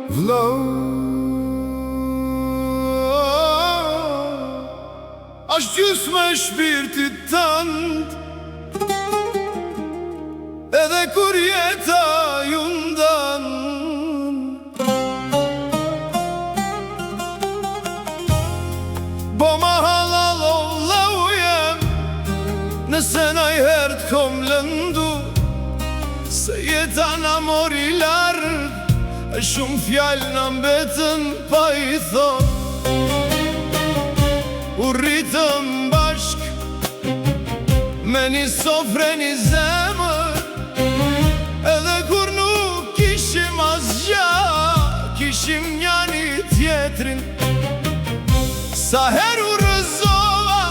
Vlau, është gjysmë e shpirtit tënd, edhe kur jeta ju ndan. Bo ma halal o vlau jem, nëse najher t'kom lëndu, se jeta na mori larg, e shumë fjallë në mbetën pa i thon. U rritëm bashk me një sofre një zemër, edhe kur nuk kishim asgja, kishim njani tjetrin. Sa her u rëzova,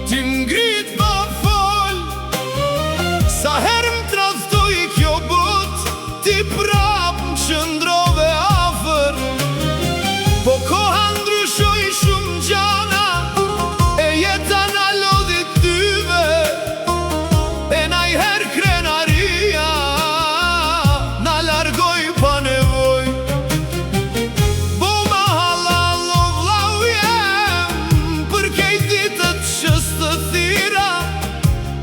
ti m'ngrit pa fol, sa her m'traftoj kjo bot, ti prap m'qëndrove afer. Po koha ndryshoj shumë gjana, e jeta na lodhit dyve, e najher krenaria na largoj pa nevoj. Bo ma halal o vlau jem, për kejt ditët që s'të thira,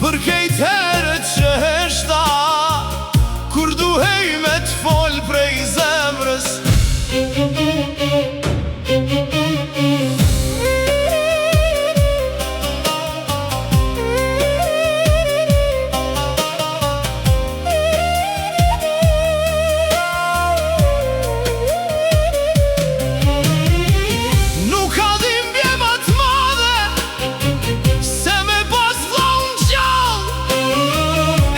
për kejt herët që heshta, kur duhej me t'fol prej zemrës. Nuk ka dhimbje ma t'madhe se me pas vllaun gjall,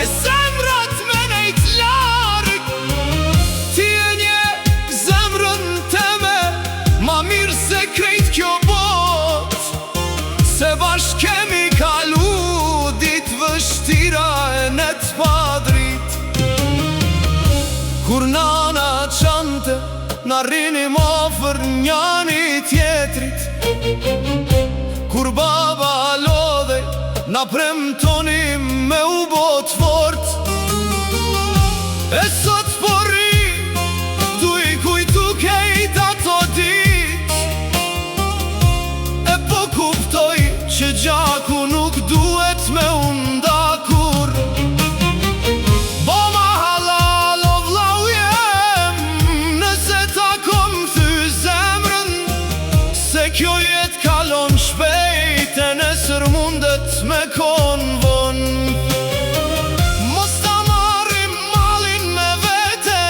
e zemrat me nejt larg. Ti e nje zemrën teme ma mirë se krejt kjo bot, se bashk kemi kalu dit vështira e net pa drit. Kur nana qante, na rinim ofër njani tjetrit. Kur baba lodhej, na premtonim me u bot fort. E sot po ri, du i kujtu kejt ato dit, e po kuptoj që gjaku nuk duhet me unda kur. Bo ma halal o vlau jem, nëse ta kom thy zemrën, se kjo jet kalon shpejt, e nesër mundet me kon von. Mos ta marim malin me vete,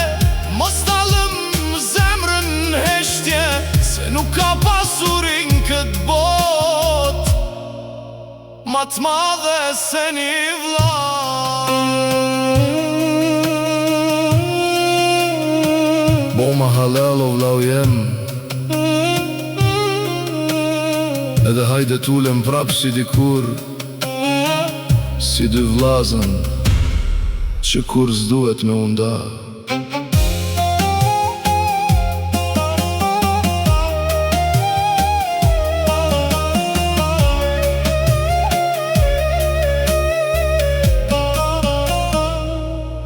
mos ta lëm zemrën heshtje, se nuk ka pasurin kët bot ma t'madhe se një vllau. Bo ma halal o vlau jem, edhe hajde t'ulem prap si dikur, si dy vlazën që kur s'duhet me unda.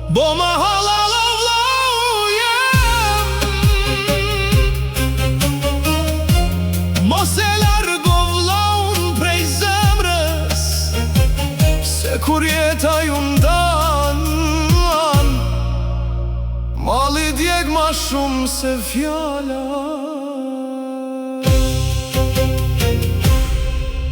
Bo ma halal o vlau jem, mos e largo vlaun prej zemrës, se kur jeta ju ndan, mali djeg ma shumë se fjala.